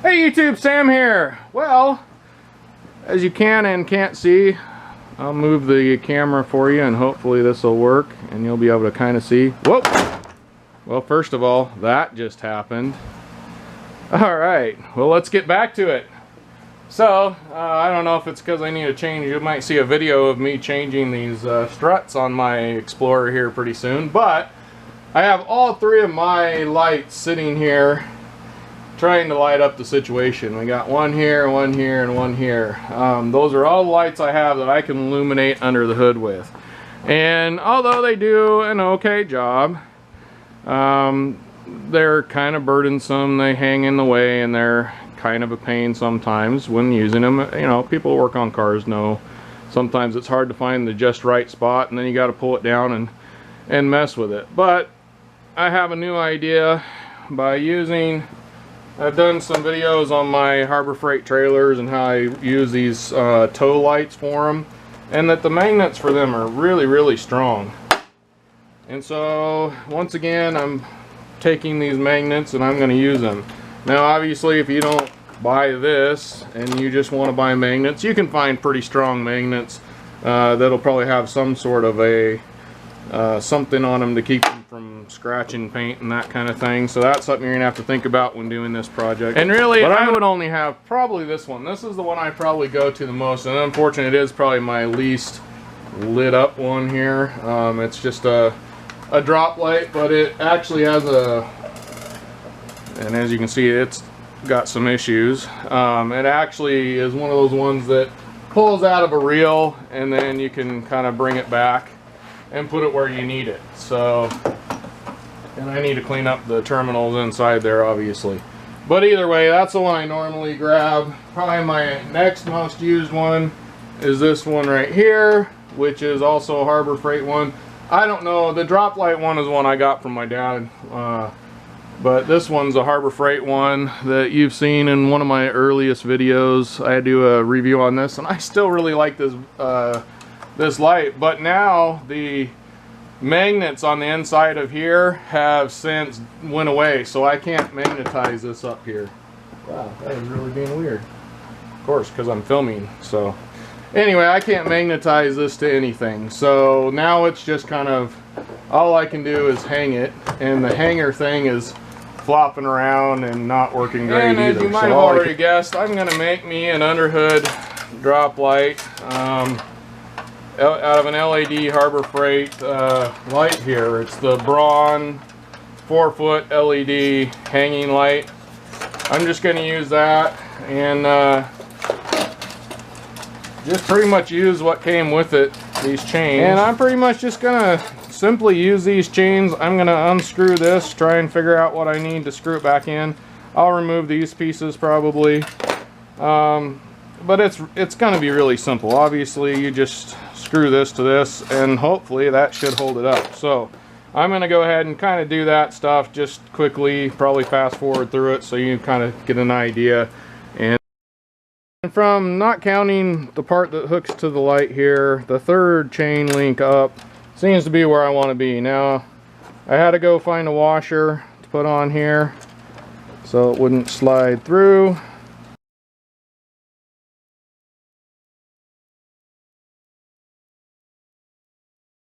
Hey YouTube, Sam here. Well, as you can and can't see, I'll move the camera for you and hopefully this will work and you'll be able to kind of see. Whoa! Well, first of all, that just happened. Alright, well let's get back to it. So, I don't know if it's because I need to change. You might see a video of me changing these struts on my Explorer here pretty soon. But I have all three of my lights sitting here trying to light up the situation. We got one here, and one here. Those are all the lights I have that I can illuminate under the hood with. And although they do an okay job, they're kind of burdensome. They hang in the way and they're kind of a pain sometimes when using them. You know, people who work on cars know sometimes it's hard to find the just right spot and then you got to pull it down and mess with it. But I have a new idea by using, I've done some videos on my Harbor Freight trailers and how I use these tow lights for them, and that the magnets for them are really strong. And so once again I'm taking these magnets and I'm going to use them. Now obviously if you don't buy this and you just want to buy magnets, you can find pretty strong magnets that'll probably have some sort of a something on them to keep them from scratching paint and that kind of thing. So that's something you're gonna have to think about when doing this project. And really, I would only have probably this one. This is the one I probably go to the most, and unfortunately it is probably my least lit up one here. It's just a drop light, but it actually has a, and as you can see, it's got some issues. It actually is one of those ones that pulls out of a reel and then you can kind of bring it back and put it where you need it. So, and I need to clean up the terminals inside there obviously. But either way, that's the one I normally grab. Probably my next most used one is this one right here, which is also a Harbor Freight one. I don't know, the drop light one is one I got from my dad. But this one's a Harbor Freight one that you've seen in one of my earliest videos. I do a review on this and I still really like this this light, but now the magnets on the inside of here have since went away, so I can't magnetize this up here. Wow, that is really being weird. Of course, because I'm filming. So anyway, I can't magnetize this to anything, so now it's just kind of all I can do is hang it, and the hanger thing is flopping around and not working great either. And as you might have already guessed, I'm going to make me an underhood drop light out of an LED Harbor Freight light here. It's the Braun 4-foot LED hanging light. I'm just going to use that and just pretty much use what came with it, these chains. And I'm pretty much just going to simply use these chains. I'm going to unscrew this, try and figure out what I need to screw it back in. I'll remove these pieces probably. But it's going to be really simple. Obviously you just screw this to this and hopefully that should hold it up. So I'm going to go ahead and kind of do that stuff just quickly, probably fast forward through it so you kind of get an idea. And from not counting the part that hooks to the light here, the third chain link up seems to be where I want to be. Now I had to go find a washer to put on here so it wouldn't slide through.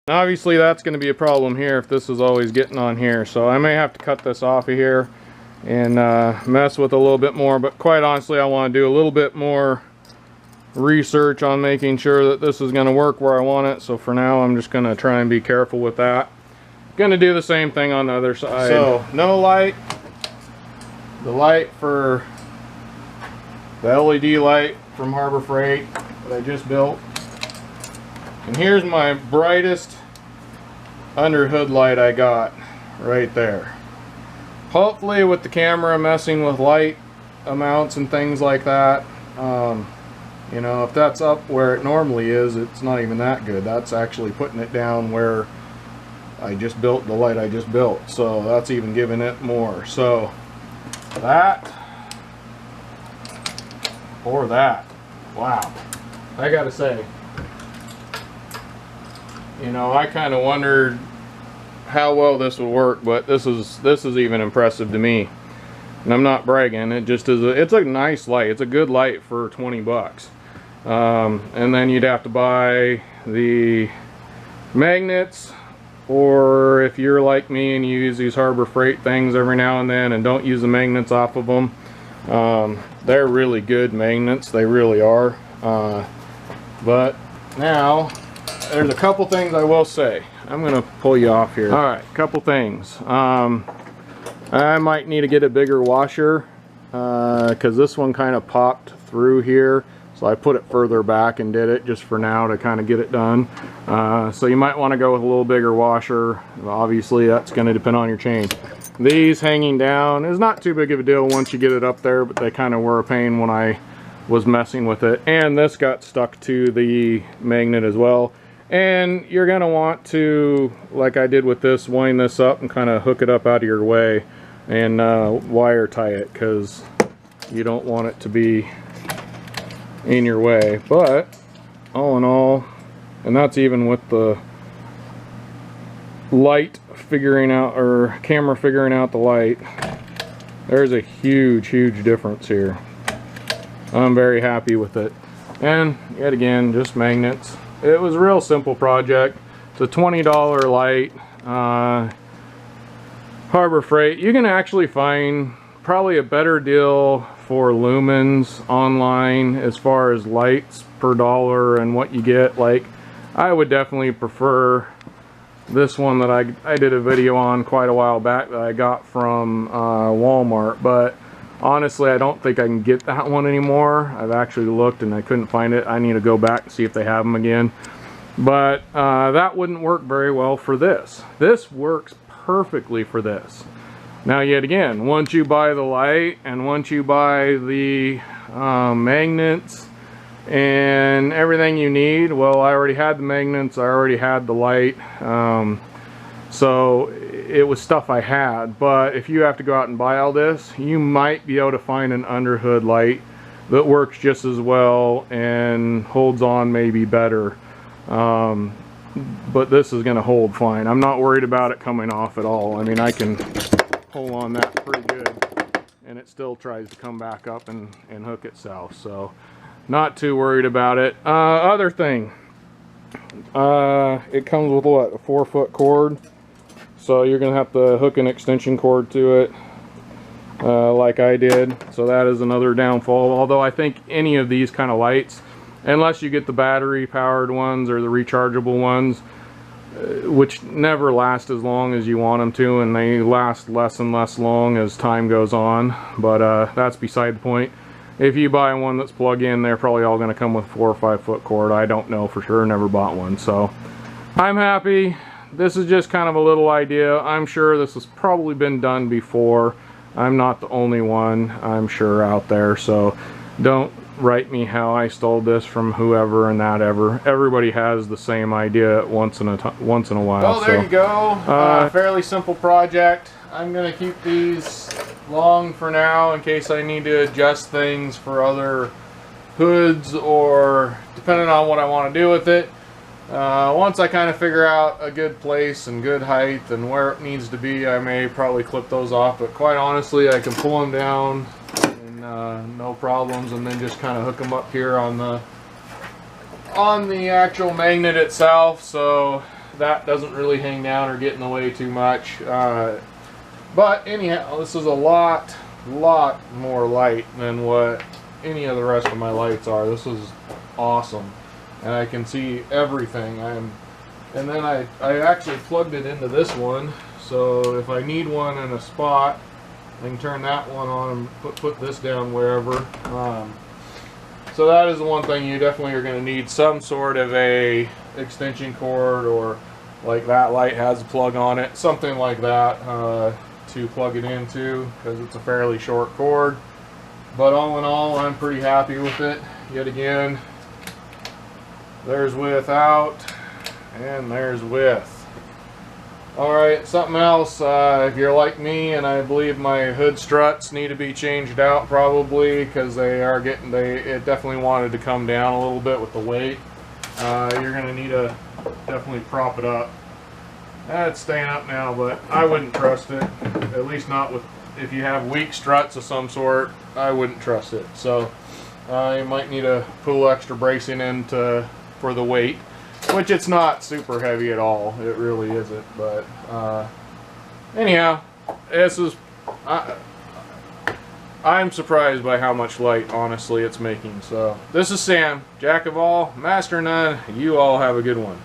Obviously that's going to be a problem here if this is always getting on here, so I may have to cut this off of here and mess with a little bit more. But quite honestly, I want to do a little bit more research on making sure that this is going to work where I want it. So for now I'm just going to try and be careful with that. Going to do the same thing on the other side. So no light, the light for the LED light from Harbor Freight that I just built. And here's my brightest under hood light I got right there. Hopefully with the camera messing with light amounts and things like that, you know, if that's up where it normally is, it's not even that good. That's actually putting it down where I just built the light I just built. So that's even giving it more. So that or that. Wow. I gotta say, you know, I kind of wondered how well this would work, but this is even impressive to me. And I'm not bragging, it just is it's a nice light. It's a good light for 20 bucks. And then you'd have to buy the magnets, or if you're like me and you use these Harbor Freight things every now and then and don't use the magnets off of them, they're really good magnets, they really are. But now there's a couple things I will say. I'm gonna pull you off here. All right, couple things. I might need to get a bigger washer because this one kind of popped through here, so I put it further back and did it just for now to kind of get it done. So you might want to go with a little bigger washer. Obviously that's going to depend on your chain. These hanging down is not too big of a deal once you get it up there, but they kind of were a pain when I was messing with it. And this got stuck to the magnet as well. And you're going to want to, like I did with this, wind this up and kind of hook it up out of your way and wire tie it, because you don't want it to be in your way. But all in all, and that's even with the light figuring out, or camera figuring out the light, there's a huge difference here. I'm very happy with it. And yet again, just magnets. It was a real simple project. It's a $20 light. Harbor Freight. You can actually find probably a better deal for lumens online as far as lights per dollar and what you get. Like, I would definitely prefer this one that I did a video on quite a while back that I got from Walmart, but honestly I don't think I can get that one anymore. I've actually looked and I couldn't find it. I need to go back and see if they have them again. But that wouldn't work very well for this. This works perfectly for this. Now yet again, once you buy the light and once you buy the magnets and everything you need, well, I already had the magnets, I already had the light, so it was stuff I had. But if you have to go out and buy all this, you might be able to find an underhood light that works just as well and holds on maybe better. But this is going to hold fine. I'm not worried about it coming off at all. I mean, I can pull on that pretty good and it still tries to come back up and hook itself, so not too worried about it. Other thing, it comes with what, a 4-foot cord, so you're gonna have to hook an extension cord to it, like I did. So that is another downfall. Although I think any of these kind of lights, unless you get the battery powered ones or the rechargeable ones, which never last as long as you want them to, and they last less and less long as time goes on, but that's beside the point. If you buy one that's plug-in, they're probably all going to come with 4 or 5 foot cord. I don't know for sure, never bought one. So I'm happy. This is just kind of a little idea. I'm sure this has probably been done before. I'm not the only one, I'm sure, out there, so don't write me how I stole this from whoever and that ever. Everybody has the same idea once in a while. Well, there you go. Fairly simple project. I'm gonna keep these long for now in case I need to adjust things for other hoods, or depending on what I want to do with it. Once I kind of figure out a good place and good height and where it needs to be, I may probably clip those off, but quite honestly I can pull them down and no problems, and then just kind of hook them up here on the actual magnet itself, so that doesn't really hang down or get in the way too much. But anyhow, this is a lot more light than what any of the rest of my lights are. This is awesome, and I can see everything. And then I actually plugged it into this one, so if I need one in a spot, I can turn that one on and put this down wherever. So that is the one thing you definitely are going to need, some sort of a extension cord, or like that light has a plug on it, something like that to plug it into, because it's a fairly short cord. But all in all, I'm pretty happy with it. Yet again, there's without and there's with. Alright, something else, if you're like me, and I believe my hood struts need to be changed out probably, because it definitely wanted to come down a little bit with the weight. You're going to need to definitely prop it up. It's staying up now, but I wouldn't trust it, at least not with if you have weak struts of some sort, I wouldn't trust it. So you might need to put a little extra bracing in for the weight, which it's not super heavy at all. It really isn't. But anyhow, this is I'm surprised by how much light, honestly, it's making. So this is Sam, Jack of all, Master none. You all have a good one.